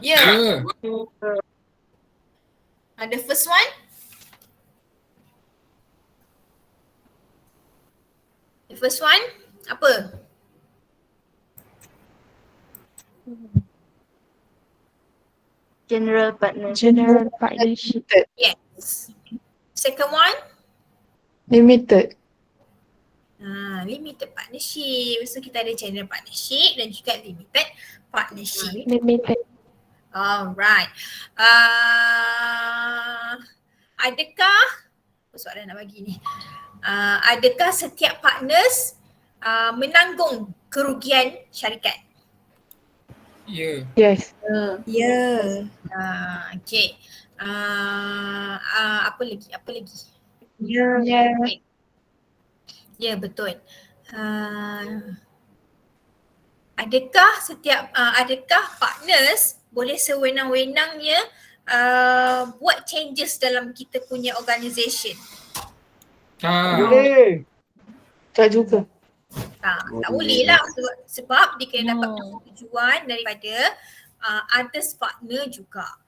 The first one? The first one, apa? General partnership. Yes. Second one? Limited. Limited partnership. So kita ada general partnership dan juga limited partnership. Limited. Alright. Adakah, soalan nak bagi ni, adakah setiap partners menanggung kerugian syarikat? Yes. Ya. Okay. Apa lagi? Yeah. Ya, betul. Adakah partners boleh sewenang-wenangnya buat changes dalam kita punya organisation? Boleh. Tak juga. Tak boleh lah sebab dia kena dapat persetujuan daripada others partner juga.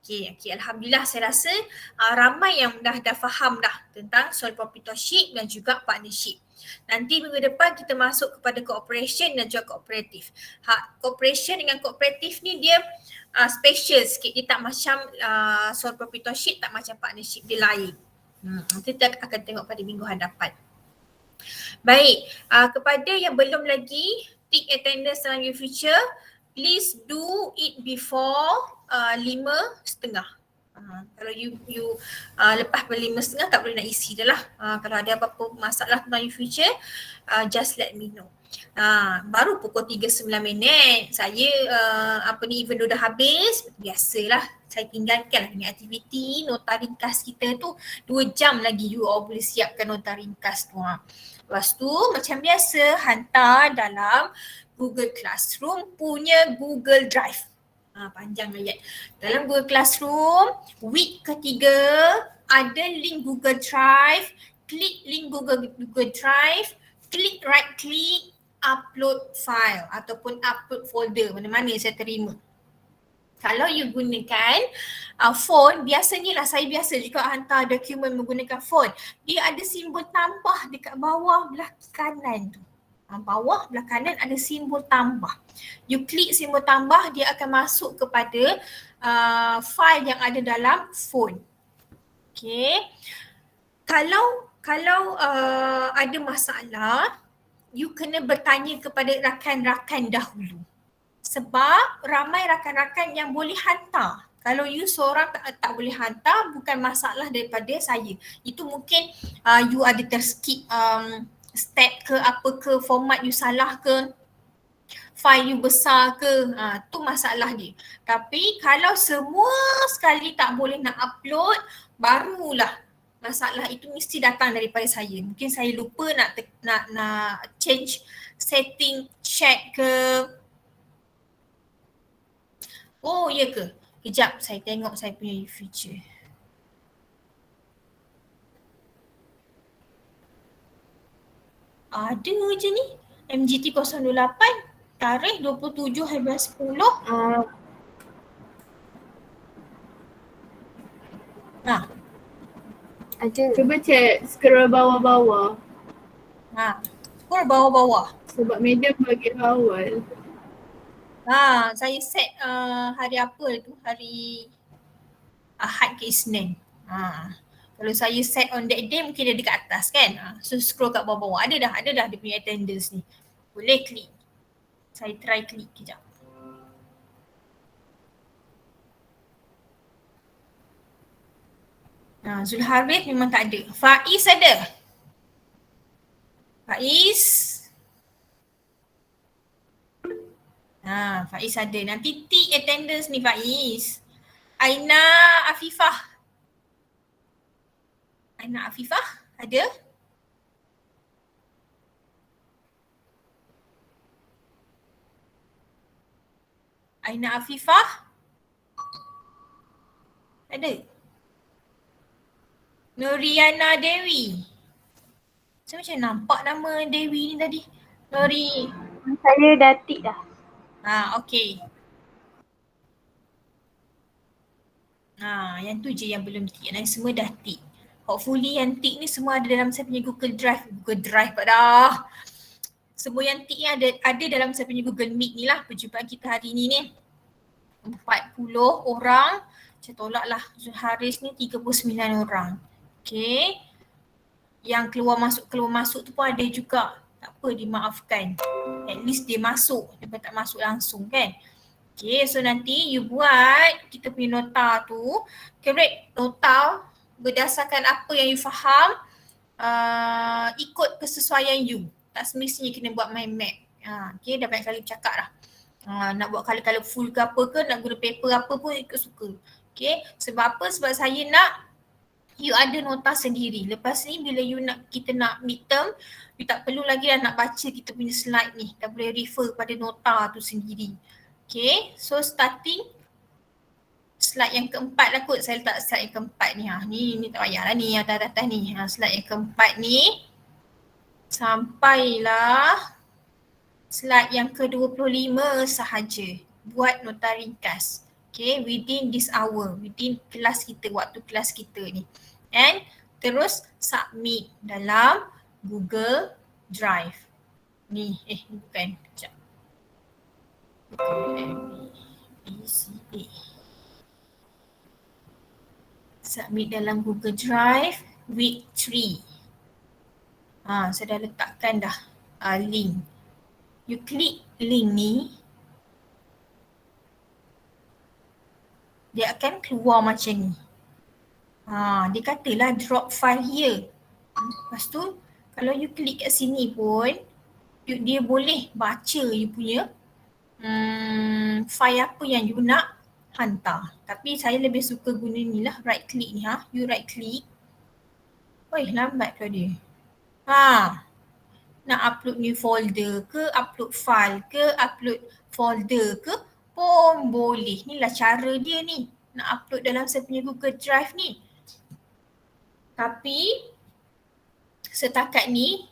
Okay, Alhamdulillah saya rasa ramai yang dah faham dah tentang sole proprietorship dan juga partnership. Nanti minggu depan kita masuk kepada cooperation dan juga kooperatif. Cooperation dengan kooperatif ni dia special sikit. Dia tak macam sole proprietorship, tak macam partnership, dia lain. Nanti kita akan tengok pada minggu hadapan. Baik, kepada yang belum lagi take attendance dalam your future, please do it before 5:30. Kalau you lepas 5:30 tak boleh nak isi dah lah. Kalau ada apa-apa masalah tentang your future, just let me know. Baru pukul 3:09 saya even dah habis, biasalah saya tinggalkan dengan aktiviti nota ringkas kita tu 2 jam lagi you all boleh siapkan nota ringkas tu. Lepas tu macam biasa hantar dalam Google Classroom punya Google Drive. Panjang ayat. Dalam Google Classroom, week ketiga ada link Google Drive, klik link Google Drive, klik right click, upload file ataupun upload folder, mana-mana saya terima. Kalau you gunakan phone, biasanya lah saya biasa juga hantar dokumen menggunakan phone. Dia ada simbol tambah dekat bawah belah kanan tu. Bawah belah kanan ada simbol tambah. You klik simbol tambah, dia akan masuk kepada file yang ada dalam phone. Okay. Kalau ada masalah, you kena bertanya kepada rakan-rakan dahulu. Sebab ramai rakan-rakan yang boleh hantar. Kalau you seorang tak boleh hantar, bukan masalah daripada saya. Itu mungkin you ada terskip step ke apa ke, format you salah ke, file you besar ke, tu masalah dia. Tapi kalau semua sekali tak boleh nak upload, barulah masalah itu mesti datang daripada saya. Mungkin saya lupa nak change setting chat ke. Oh ya ke? Kejap saya tengok saya punya feature. Ada je ni. MGT 028 tarikh 27/10. Ada. Cuba check scroll bawah-bawah. Scroll bawah-bawah. Sebab medium bagian awal. Saya set hari apa tu? Hari Ahad ke Isnin. Kalau saya set on that day mungkin dia dekat atas kan. So scroll kat bawah-bawah. Ada dah dia punya attendance ni. Boleh klik. Saya try klik kejap. Zulharith memang tak ada. Faiz ada. Faiz. Faiz ada. Nanti tick attendance ni Faiz. Aina Afifah ada? Aina Afifah ada? Nuriana Dewi. Saya macam nampak nama Dewi ni tadi. Nuri. Saya dah tick dah. Okey. Yang tu je yang belum tick. Yang semua dah tick. Hopefully yang tick ni semua ada dalam saya punya Google Drive. Google Drive dah. Semua yang tick ni ada dalam saya punya Google Meet ni lah. Perjumpaan kita hari ni 40 orang. Saya tolak lah. Haris ni 39 orang. Okay. Yang keluar masuk tu pun ada juga. Tak apa, dimaafkan. At least dia masuk. Dia tak masuk langsung kan. Okay, so nanti you buat kita punya nota tu. Correct nota berdasarkan apa yang you faham. Ikut kesesuaian you. Tak semestinya kena buat mind map. Okay, dah banyak kali cakap dah. Nak buat colourful ke apa ke, nak guna paper apa pun ikut suka. Okay, sebab apa? Sebab saya nak you ada nota sendiri. Lepas ni bila kita nak midterm, you tak perlu lagi dah nak baca kita punya slide ni. Dah boleh refer pada nota tu sendiri. Okay, so starting slide yang keempat lah kot. Saya letak slide yang keempat ni. Ni tak payahlah ni atas-atas ni. Slide yang keempat ni sampailah slide yang ke-25 sahaja. Buat nota ringkas. Okay, within this hour, within kelas kita, waktu kelas kita ni. And terus submit dalam Google Drive. Ni, bukan. Sekejap. MBCA. Submit dalam Google Drive week 3. Saya dah letakkan dah link. You klik link ni, dia akan keluar macam ni. Dia katalah drop file here. Lepas tu kalau you klik kat sini pun dia boleh baca you punya file apa yang you nak hantar. Tapi saya lebih suka guna ni lah, right click ni. You right click. Lambat pula dia. Nak upload new folder ke, upload file ke, upload folder ke pun boleh. Inilah cara dia ni. Nak upload dalam saya punya Google Drive ni. Tapi setakat ni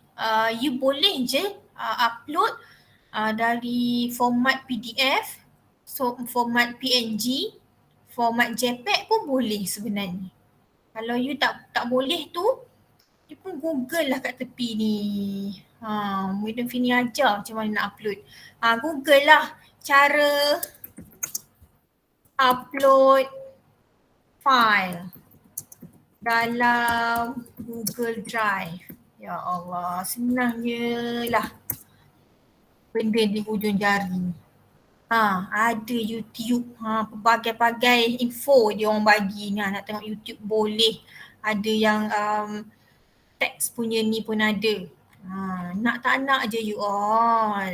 you boleh je upload dari format PDF, format PNG, format JPEG pun boleh sebenarnya. Kalau you tak boleh tu, you pun Google lah kat tepi ni. Madam Fini ajar macam mana nak upload. Google lah cara upload file dalam Google Drive. Ya Allah, senang je lah benda di hujung jari. Ada YouTube, pelbagai-bagai info dia orang bagi ni. Nak tengok YouTube boleh. Ada yang teks punya ni pun ada. Nak tak nak je you all.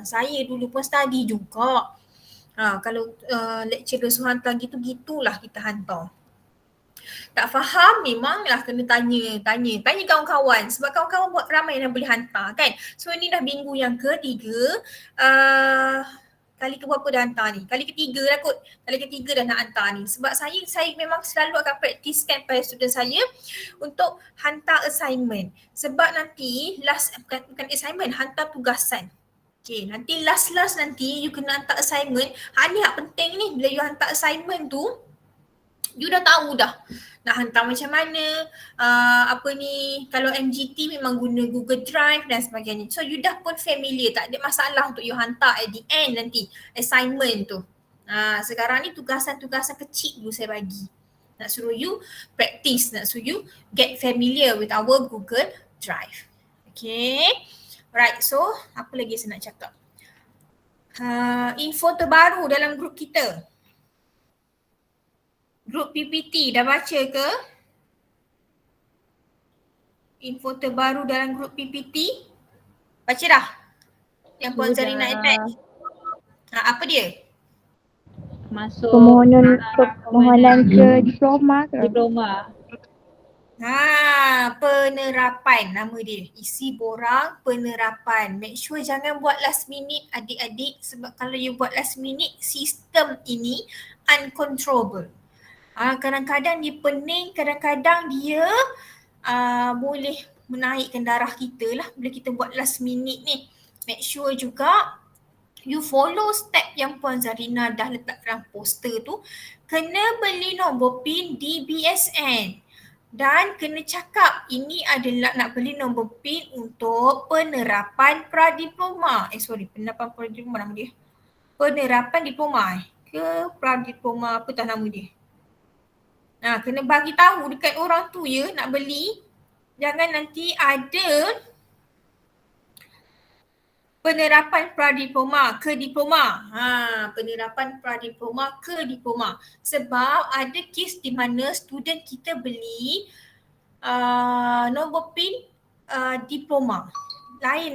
Saya dulu pun study juga. Kalau lecturer suruh hantar gitulah kita hantar. Tak faham memanglah kena tanya kawan-kawan. Sebab kawan-kawan buat ramai yang boleh hantar kan. So ni dah minggu yang ketiga. Kali ke berapa dah hantar ni? Kali ketiga lah kot. Kali ketiga dah nak hantar ni. Sebab saya memang selalu akan praktiskan pada student saya untuk hantar assignment. Sebab nanti bukan assignment, hantar tugasan. Okay, nanti last nanti you kena hantar assignment. Ni yang penting ni, bila you hantar assignment tu, you dah tahu dah nak hantar macam mana, kalau MGT memang guna Google Drive dan sebagainya. So you dah pun familiar, tak ada masalah untuk you hantar at the end nanti assignment tu. Sekarang ni tugasan-tugasan kecil dulu saya bagi. Nak suruh you practice, nak suruh you get familiar with our Google Drive. Okay. Right, so apa lagi saya nak cakap? Info terbaru dalam grup kita. Grup PPT dah baca ke? Info terbaru dalam grup PPT? Baca dah? Yang Puan Zarina attach. Apa dia? Masuk Permohonan ke diploma ke? diploma. Penerapan nama dia. Isi borang penerapan. Make sure jangan buat last minute adik-adik, sebab kalau you buat last minute, sistem ini uncontrollable. Kadang-kadang dia pening, kadang-kadang dia boleh menaikkan darah kita lah bila kita buat last minute ni. Make sure juga you follow step yang Puan Zarina dah letak dalam poster tu. Kena beli nombor PIN di BSN. Dan kena cakap ini adalah nak beli nombor PIN untuk penerapan pradiploma. Penerapan pradiploma nama dia. Penerapan diploma ke pradiploma, apa tak nama dia. Kena bagi tahu dekat orang tu ya nak beli. Jangan nanti ada penerapan pradiploma ke diploma. Penerapan pradiploma ke diploma. Sebab ada kes di mana student kita beli nombor PIN diploma. lain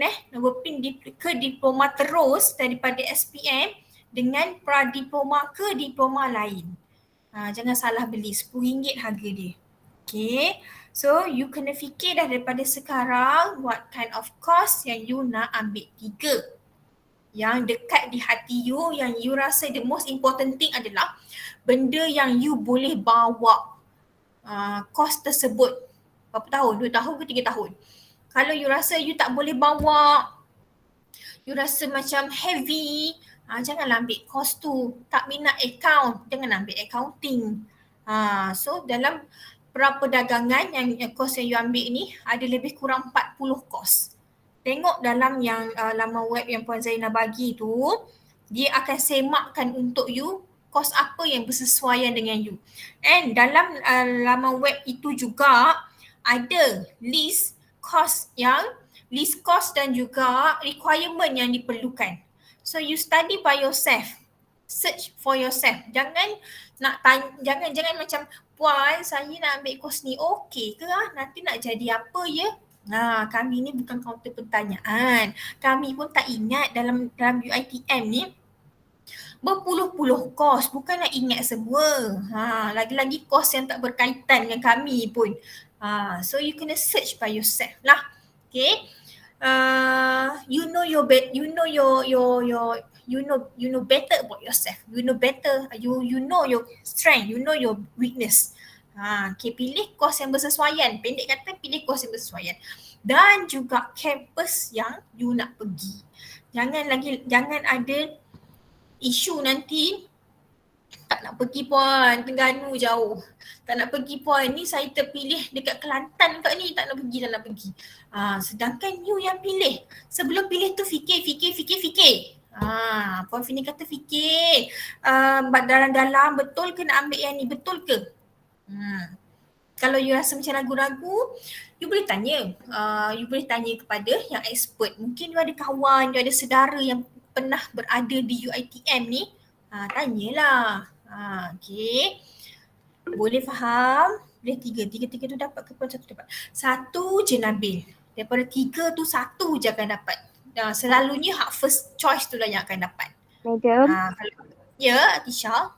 ke diploma terus daripada SPM dengan pradiploma ke diploma lain. Jangan salah beli, RM10 harga dia. Okay, so you kena fikir dah daripada sekarang what kind of course yang you nak ambil. 3 yang dekat di hati you, yang you rasa the most important thing adalah benda yang you boleh bawa course tersebut. Berapa tahun? 2 tahun ke 3 tahun? Kalau you rasa you tak boleh bawa, you rasa macam heavy, janganlah ambil course tu. Tak minat account, jangan ambil accounting. So dalam perdagangan yang course yang you ambil ni ada lebih kurang 40 course. Tengok dalam yang laman web yang Puan Zainah bagi tu, dia akan semakkan untuk you course apa yang bersesuaian dengan you. And dalam laman web itu juga ada list course dan juga requirement yang diperlukan. So you study by yourself. Search for yourself. Jangan jangan macam, Puan, saya nak ambil course ni, okey ke nanti nak jadi apa ya? Kami ni bukan kaunter pertanyaan. Kami pun tak ingat dalam UiTM ni berpuluh-puluh course, bukan nak ingat semua. Lagi-lagi course yang tak berkaitan dengan kami pun. So you kena search by yourself lah. Okay. You know better about yourself. You know better. You know your strength. You know your weakness. Okay, pilih course yang bersesuaian. Pendek kata, pilih course yang bersesuaian. Dan juga campus yang you nak pergi. Jangan ada isu nanti tak nak pergi Puan, Terengganu jauh. Tak nak pergi Puan, ni saya terpilih dekat Kelantan kat ni, tak nak pergi. Sedangkan you yang pilih. Sebelum pilih tu fikir. Puan Fini kata fikir. Dalam-dalam betul ke nak ambil yang ni, betul ke? Kalau you rasa macam ragu-ragu, you boleh tanya. You boleh tanya kepada yang expert. Mungkin you ada kawan, you ada saudara yang pernah berada di UiTM ni. Tanyalah. Okay. Boleh faham? Boleh tiga tu dapat ke Puan? Satu dapat. Satu je Nabil. Daripada 3 tu 1 je akan dapat. Selalunya hak first choice tu lah yang akan dapat. Madam, Ya, Tisha.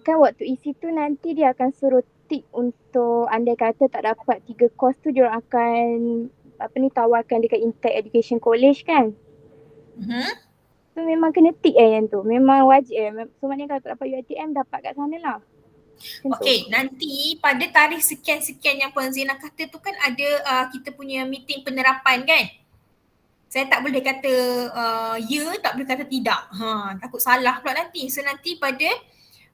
kan waktu isi tu nanti dia akan suruh tick untuk andai kata tak dapat 3 course tu, dia akan tawarkan dekat Intech Education College kan? So memang kena tick yang tu. Memang wajib. So maknanya kalau tak dapat UiTM dapat kat sana lah. Okey, nanti pada tarikh sekian-sekian yang Puan Zina kata tu kan ada kita punya meeting penerapan kan? Saya tak boleh kata ya, tak boleh kata tidak. Takut salah pula nanti. So nanti pada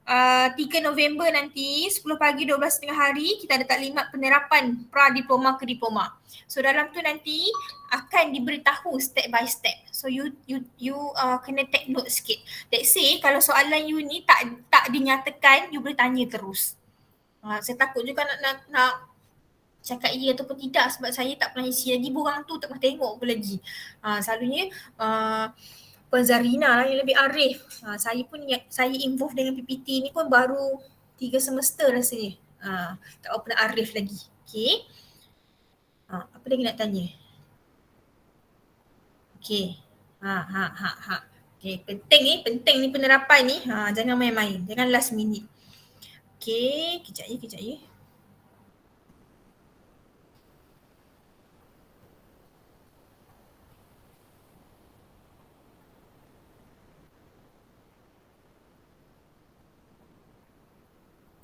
3 November nanti 10 pagi 12 tengah hari kita ada taklimat penerapan pra-diploma ke diploma. So dalam tu nanti akan diberitahu step by step. So you kena take note sikit. Let's say kalau soalan you ni tak dinyatakan, you boleh tanya terus. Saya takut juga nak cakap ya ataupun tidak sebab saya tak pernah isi lagi, borang tu tak pernah tengok pun lagi. Selalunya Puan Zarina lah yang lebih arif. Saya involve dengan PPT ni pun baru 3 semester rasanya. Tak pernah arif lagi. Okay. Apa lagi nak tanya? Okay. Okay, penting ni penerapan ni. Jangan main-main. Jangan last minute. Okay, kejap ya.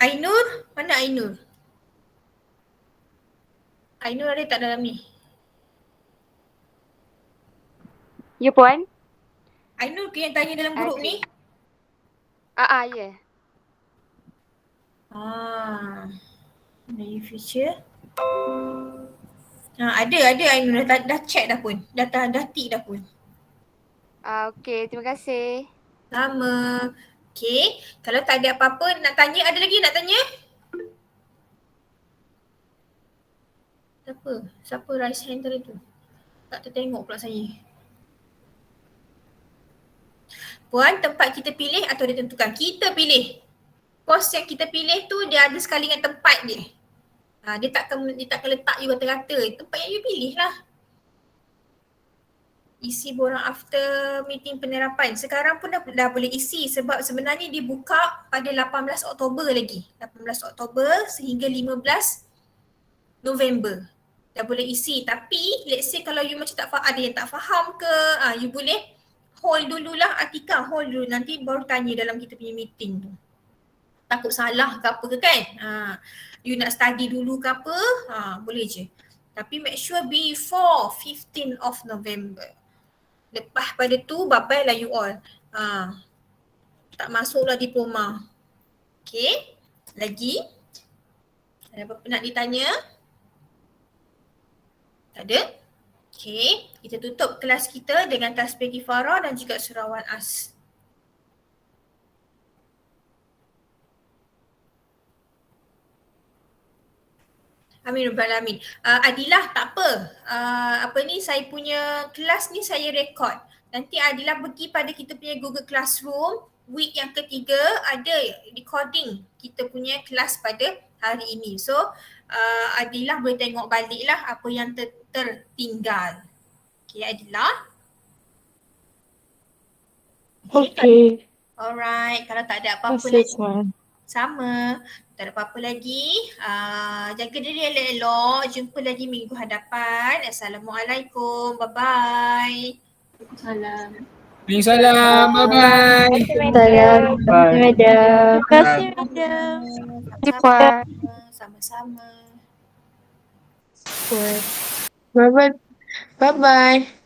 Ainur? Mana Ainur? Ainur ada tak dalam ni? Ya Puan? Ainur ke yang tanya dalam grup ni? Ya. Dari future. Ada Ainur dah check dah pun. Dah tick dah pun. Okey, terima kasih. Sama. Okay. Kalau tak ada apa-apa nak tanya, ada lagi nak tanya? Siapa raise hand tadi tu? Tak tertengok pula saya. Puan, tempat kita pilih atau ditentukan? Kita pilih. Pos yang kita pilih tu dia ada sekali dengan tempat dia. Dia takkan letak you rata-rata. Tempat yang you pilih lah. isi borang after meeting penerapan. Sekarang pun dah boleh isi sebab sebenarnya dibuka pada 18 Oktober lagi. 18 Oktober sehingga 15 November. Dah boleh isi. Tapi let's say kalau you macam ada yang tak faham ke, you boleh hold dululah Atika, hold dulu. Nanti baru tanya dalam kita punya meeting tu. Takut salah ke apa ke kan? You nak study dulu ke apa, boleh je. Tapi make sure before 15 of November. Lepas pada tu, bye-bye lah you all. Tak masuklah diploma. Okay. Lagi? Ada apa-apa nak ditanya? Tak ada? Okay. Kita tutup kelas kita dengan tasbih kifarah dan juga surawan as. Amin Rabbal Alamin. Adilah tak apa. Saya punya kelas ni saya rekod. Nanti Adilah pergi pada kita punya Google Classroom. Week yang ketiga ada recording kita punya kelas pada hari ini. So Adilah boleh tengok balik lah apa yang tertinggal. Okay Adilah. Okay. Alright. Kalau tak ada apa-apa Terima lagi. kasih. Sama. Tak ada apa-apa lagi. Jaga diri elok-elok. Jumpa lagi minggu hadapan. Assalamualaikum. Bye-bye. Salam. Waalaikumsalam. Bye-bye. Salam. Bye. Terima kasih, Bye. madam. Sama-sama. Sama-sama. Bye-bye. Bye-bye.